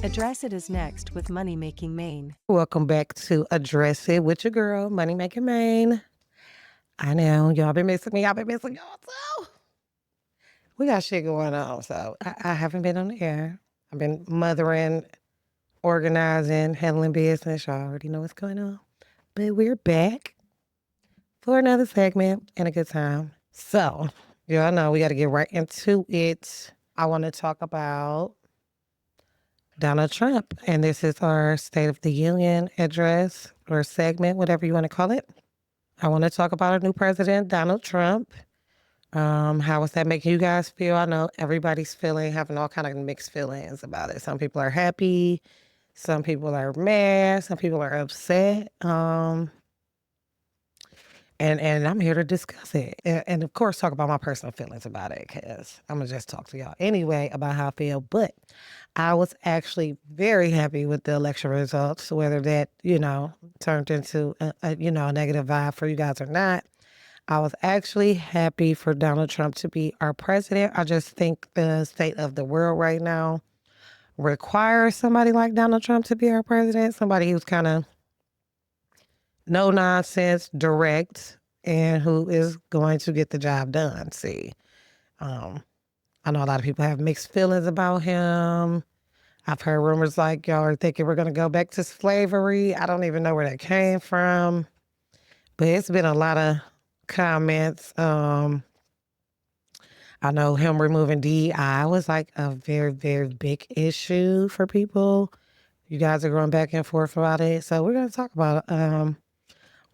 Address It is next with Money Making Maine. Welcome back to Address It with your girl, Money Making Maine. I know y'all been missing me. I've been missing y'all too. We got shit going on, so I haven't been on the air. I've been mothering, organizing, handling business. Y'all already know what's going on. But we're back for another segment and a good time. So, y'all know we got to get right into it. I want to talk about Donald Trump, and this is our State of the Union address or segment, whatever you want to call it. I want to talk about our new president, Donald Trump. How is that making you guys feel? I know everybody's having all kind of mixed feelings about it. Some people are happy, some people are mad, some people are upset. And I'm here to discuss it. And of course, talk about my personal feelings about it, because I'm going to just talk to y'all anyway about how I feel. But I was actually very happy with the election results, whether that, turned into a negative vibe for you guys or not. I was actually happy for Donald Trump to be our president. I just think the state of the world right now requires somebody like Donald Trump to be our president, somebody who's kind of no nonsense, direct, and who is going to get the job done. See, I know a lot of people have mixed feelings about him. I've heard rumors like y'all are thinking we're going to go back to slavery. I don't even know where that came from, but it's been a lot of comments. I know him removing DEI was like a very, very big issue for people. You guys are going back and forth about it. So we're going to talk about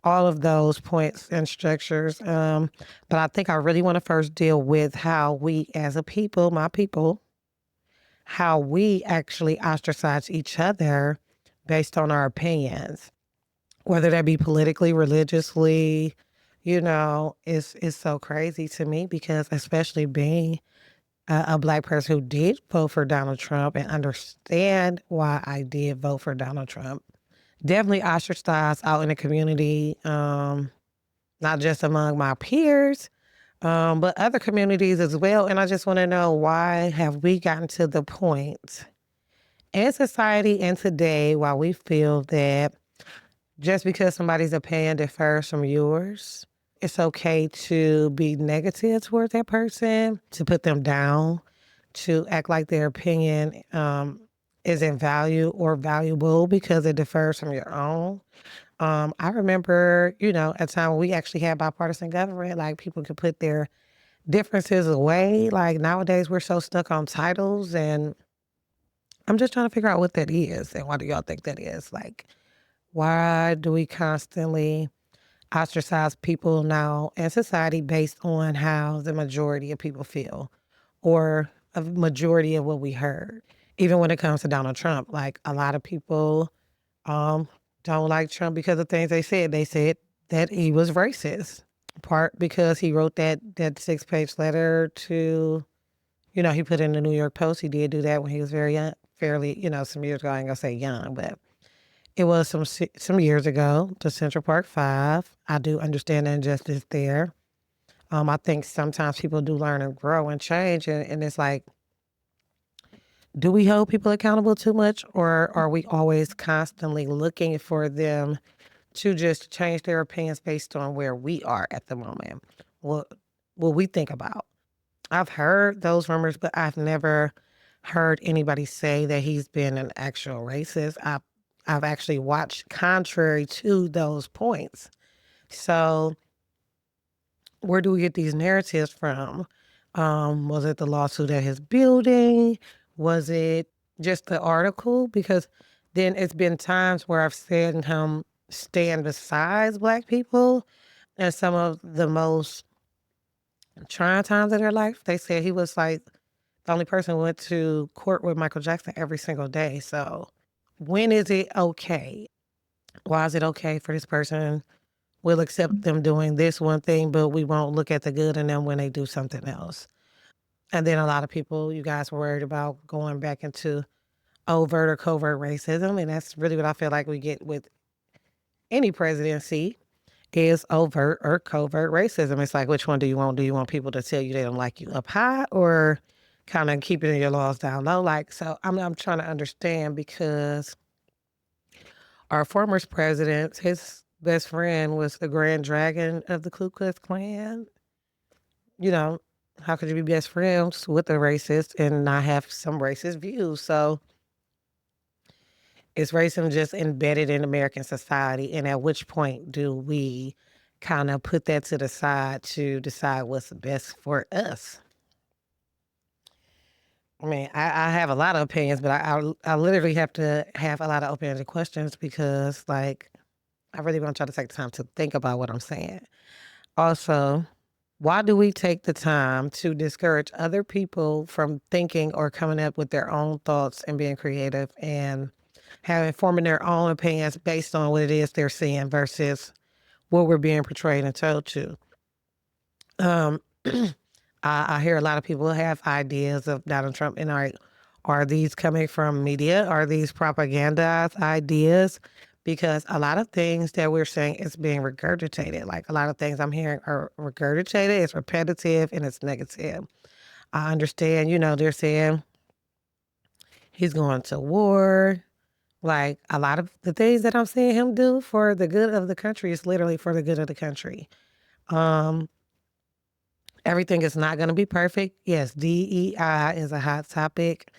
all of those points and structures. But I think I really want to first deal with how we as a people, my people, how we actually ostracize each other based on our opinions, whether that be politically, religiously, it's so crazy to me, because especially being a Black person who did vote for Donald Trump and understand why I did vote for Donald Trump, definitely ostracized out in the community, not just among my peers, but other communities as well. And I just want to know, why have we gotten to the point in society and today why we feel that just because somebody's opinion differs from yours, it's okay to be negative towards that person, to put them down, to act like their opinion isn't value or valuable because it differs from your own. I remember, at a time when we actually had bipartisan government, like people could put their differences away. Like nowadays we're so stuck on titles, and I'm just trying to figure out what that is. And why do y'all think that is? Like, why do we constantly ostracize people now in society based on how the majority of people feel, or a majority of what we heard? Even when it comes to Donald Trump, like a lot of people don't like Trump because of things they said. They said that he was racist, part because he wrote that 6-page letter to, he put in the New York Post. He did do that when he was very young, fairly, some years ago. I ain't gonna say young, but it was some years ago, to Central Park 5. I do understand the injustice there. I think sometimes people do learn and grow and change, and it's like, do we hold people accountable too much, or are we always constantly looking for them to just change their opinions based on where we are at the moment? What we think about. I've heard those rumors, but I've never heard anybody say that he's been an actual racist. I've actually watched contrary to those points. So where do we get these narratives from? Was it the lawsuit at his building? Was it just the article? Because then it's been times where I've seen him stand beside Black people in some of the most trying times of their life. They said he was like the only person who went to court with Michael Jackson every single day. So when is it okay? Why is it okay for this person? We'll accept them doing this one thing, but we won't look at the good in them when they do something else. And then a lot of people, you guys were worried about going back into overt or covert racism. And that's really what I feel like we get with any presidency, is overt or covert racism. It's like, which one do you want? Do you want people to tell you they don't like you up high, or kind of keeping your laws down low. Like, so I'm trying to understand because our former president, his best friend was the Grand Dragon of the Ku Klux Klan. You know, how could you be best friends with a racist and not have some racist views? So is racism just embedded in American society? And at which point do we kind of put that to the side to decide what's best for us? I mean, I have a lot of opinions, but I literally have to have a lot of open-ended questions because, like, I really want to try to take the time to think about what I'm saying. Also, why do we take the time to discourage other people from thinking or coming up with their own thoughts and being creative and having forming their own opinions based on what it is they're seeing versus what we're being portrayed and told to? Um, I hear a lot of people have ideas of Donald Trump, and are these coming from media? Are these propagandized ideas? Because a lot of things that we're saying is being regurgitated. Like a lot of things I'm hearing are regurgitated. It's repetitive and it's negative. I understand, they're saying he's going to war. Like a lot of the things that I'm seeing him do for the good of the country is literally for the good of the country. Um, Everything is not going to be perfect. Yes, DEI is a hot topic.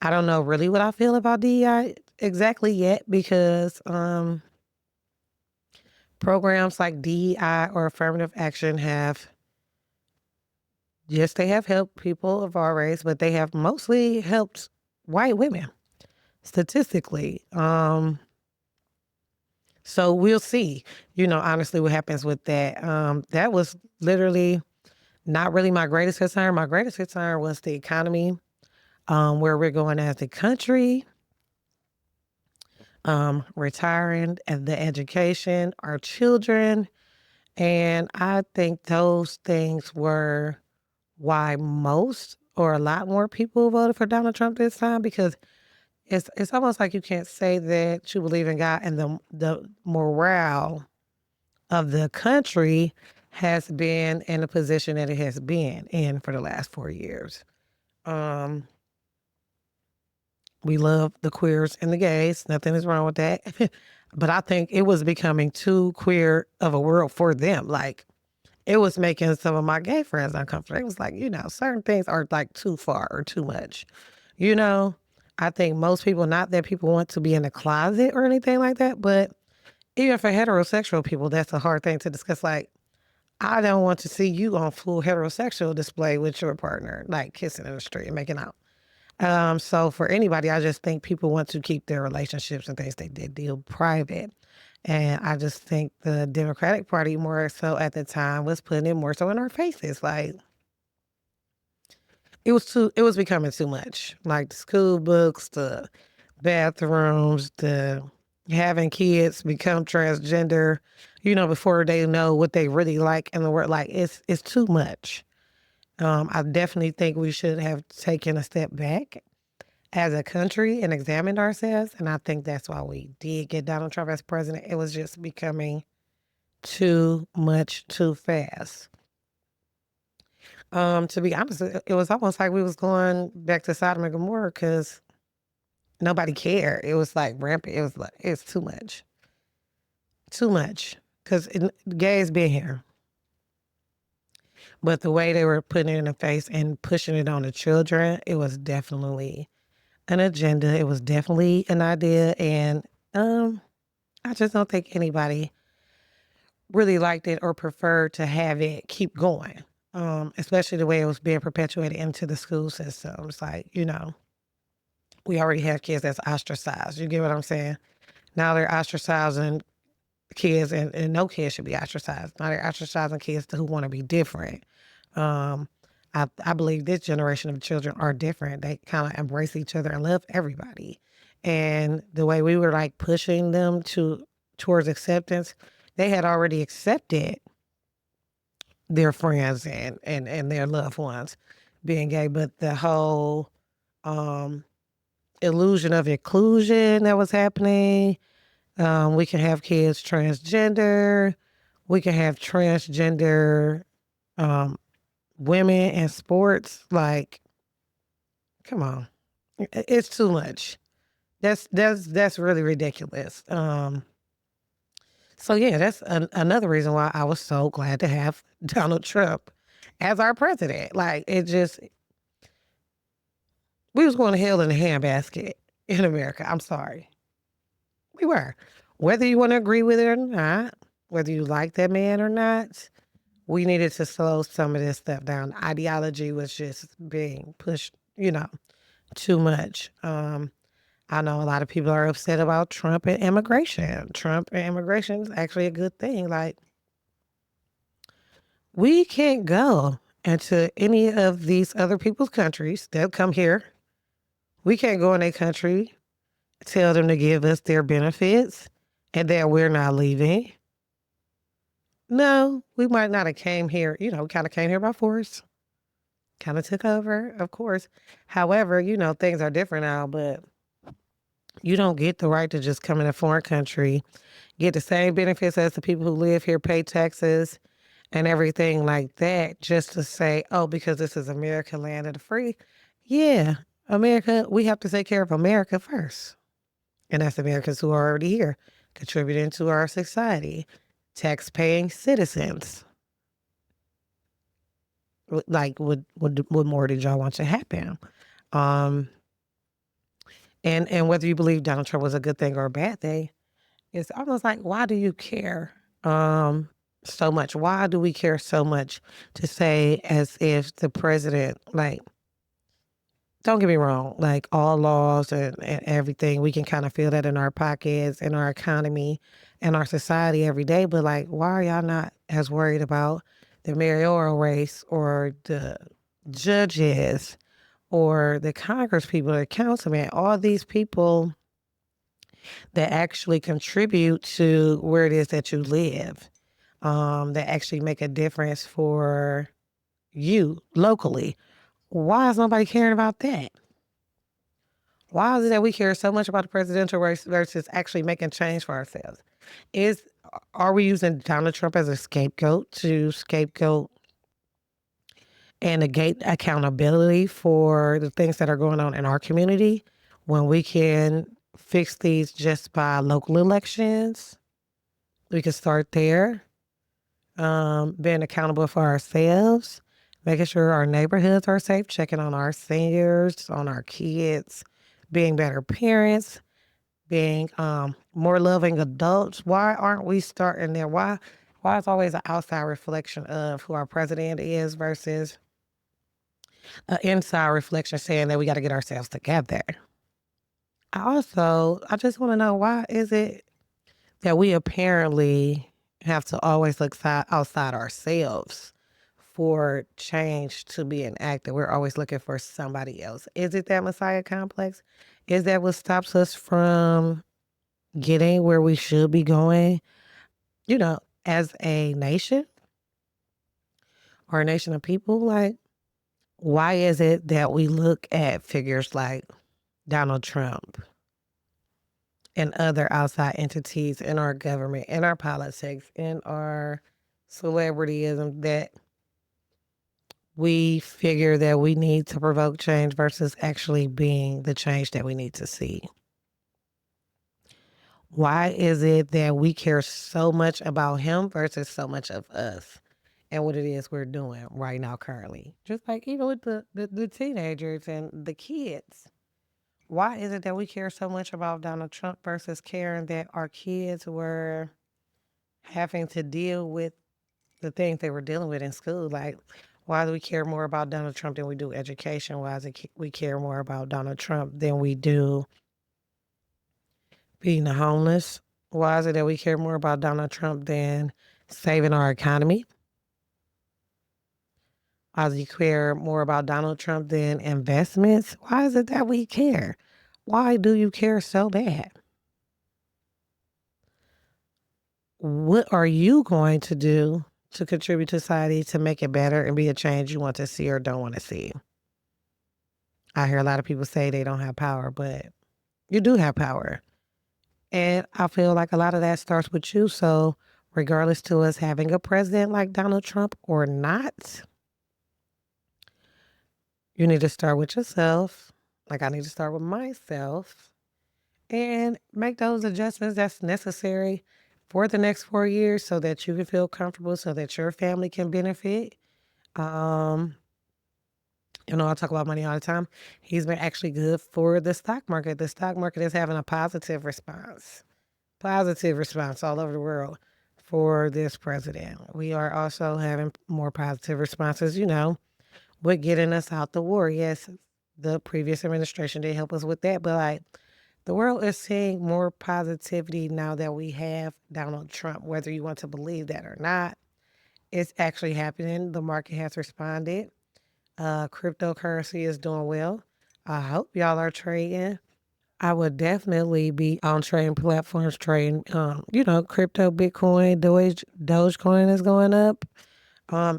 I don't know really what I feel about DEI exactly yet because programs like DEI or affirmative action they have helped people of our race, but they have mostly helped white women statistically. So we'll see, honestly what happens with that. That was literally not really my greatest concern. My greatest concern was the economy, where we're going as a country, retiring and the education, our children. And I think those things were why most or a lot more people voted for Donald Trump this time because it's almost like you can't say that you believe in God and the morale of the country has been in the position that it has been in for the last 4 years. Um, We love the queers and the gays. Nothing is wrong with that. But I think it was becoming too queer of a world for them. Like it was making some of my gay friends uncomfortable. It was like, certain things are like too far or too much. You know, I think most people, not that people want to be in the closet or anything like that, but even for heterosexual people, that's a hard thing to discuss. Like, I don't want to see you on full heterosexual display with your partner, like kissing in the street and making out. So for anybody, I just think people want to keep their relationships and things they did deal private. And I just think the Democratic Party more so at the time was putting it more so in our faces. Like it was becoming too much. Like the school books, the bathrooms, the having kids become transgender, before they know what they really like in the world. Like it's too much. I definitely think we should have taken a step back as a country and examined ourselves. And I think that's why we did get Donald Trump as president. It was just becoming too much too fast. To be honest, it was almost like we was going back to Sodom and Gomorrah because nobody cared. It was like rampant. It was like, it's too much. Too much. Because gays been here. But the way they were putting it in the face and pushing it on the children, it was definitely an agenda. It was definitely an idea. And I just don't think anybody really liked it or preferred to have it keep going, especially the way it was being perpetuated into the school system. It's like, we already have kids that's ostracized. You get what I'm saying? Now they're ostracizing kids, and no kid should be ostracized. Now they're ostracizing kids who want to be different. Um, I believe this generation of children are different. They kind of embrace each other and love everybody. And the way we were like pushing them towards acceptance, they had already accepted their friends and their loved ones being gay. But the whole illusion of inclusion that was happening, we can have kids transgender, we can have transgender um, women in sports. Like, Come on. It's too much. That's really ridiculous. So yeah, that's another reason why I was so glad to have Donald Trump as our president. Like it just, we was going to hell in a handbasket in America. I'm sorry, we were. Whether you want to agree with it or not, whether you like that man or not, we needed to slow some of this stuff down. Ideology was just being pushed, too much. I know a lot of people are upset about Trump and immigration. Trump and immigration is actually a good thing. Like, we can't go into any of these other people's countries. They'll come here. We can't go in their country, tell them to give us their benefits, and that we're not leaving. No, we might not have came here, kind of came here by force, kind of took over, of course. However, things are different now, but you don't get the right to just come in a foreign country, get the same benefits as the people who live here, pay taxes and everything like that, just to say, oh, because this is America, land of the free. Yeah, America, we have to take care of America first. And that's Americans who are already here, contributing to our society, tax-paying citizens. Like, what more did y'all want to happen? Um, and whether you believe Donald Trump was a good thing or a bad thing, it's almost like, why do you care so much? Why do we care so much to say as if the president, like, don't get me wrong, like all laws and everything, we can kind of feel that in our pockets, in our economy, and our society every day. But like, why are y'all not as worried about the mayoral race or the judges or the Congress people, the councilmen, all these people that actually contribute to where it is that you live, that actually make a difference for you locally? Why is nobody caring about that? Why is it that we care so much about the presidential race versus actually making change for ourselves? Are we using Donald Trump as a scapegoat to scapegoat and negate accountability for the things that are going on in our community when we can fix these just by local elections? We can start there, being accountable for ourselves, making sure our neighborhoods are safe, checking on our seniors, on our kids, being better parents, being more loving adults. Why aren't we starting there? Why is always an outside reflection of who our president is versus an inside reflection saying that we got to get ourselves together? I just want to know, why is it that we apparently have to always look outside ourselves for change to be enacted? We're always looking for somebody else. Is it that Messiah complex? Is that what stops us from getting where we should be going, as a nation or a nation of people? Like, why is it that we look at figures like Donald Trump and other outside entities in our government, in our politics, in our celebrityism, that we figure that we need to provoke change versus actually being the change that we need to see? Why is it that we care so much about him versus so much of us and what it is we're doing right now currently? Just like even with the teenagers and the kids. Why is it that we care so much about Donald Trump versus caring that our kids were having to deal with the things they were dealing with in school? Like, why do we care more about Donald Trump than we do education? Why is it we care more about Donald Trump than we do feeding the homeless? Why is it that we care more about Donald Trump than saving our economy? Why do you care more about Donald Trump than investments? Why is it that we care? Why do you care so bad? What are you going to do to contribute to society to make it better and be a change you want to see or don't want to see? I hear a lot of people say they don't have power, but you do have power. And I feel like a lot of that starts with you. So, regardless to us having a president like Donald Trump or not, you need to start with yourself. Like I need to start with myself and make those adjustments that's necessary for the next 4 years so that you can feel comfortable, so that your family can benefit. Um, I talk about money all the time. He's been actually good for the stock market. The stock market is having a positive response all over the world for this president. We are also having more positive responses, with getting us out the war. Yes, the previous administration did help us with that, but like the world is seeing more positivity now that we have Donald Trump, whether you want to believe that or not. It's actually happening. The market has responded. Cryptocurrency is doing well. I hope y'all are trading. I would definitely be on trading platforms trading, crypto, Bitcoin, Dogecoin is going up.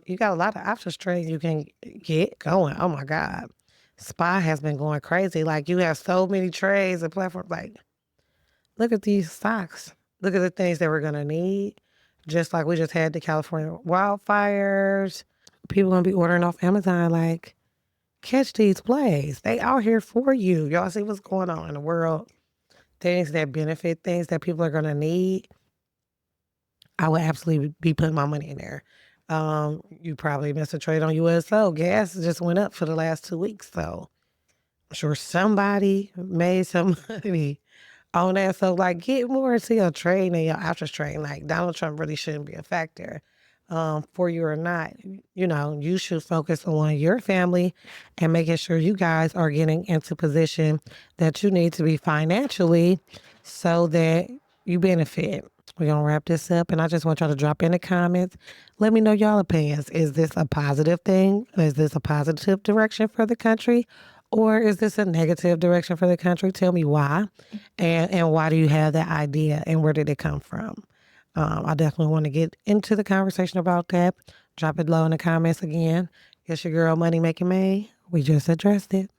You got a lot of options trades you can get going. Oh my God. SPY has been going crazy. Like you have so many trades and platforms. Like, look at these stocks. Look at the things that we're gonna need. Just like we just had the California wildfires. People gonna be ordering off Amazon. Like, catch these plays. They out here for you. Y'all see what's going on in the world. Things that benefit, things that people are gonna need. I would absolutely be putting my money in there. You probably missed a trade on USO. Gas just went up for the last 2 weeks, so I'm sure somebody made some money on that. So, like, get more into your trade and your options trade. Like, Donald Trump really shouldn't be a factor for you or not. You should focus on your family and making sure you guys are getting into position that you need to be financially so that you benefit. We're going to wrap this up, and I just want y'all to drop in the comments. Let me know y'all opinions. Is this a positive thing? Is this a positive direction for the country? Or is this a negative direction for the country? Tell me why. And why do you have that idea, and where did it come from? I definitely want to get into the conversation about that. Drop it low in the comments again. It's your girl, Money Making Maine. We just addressed it.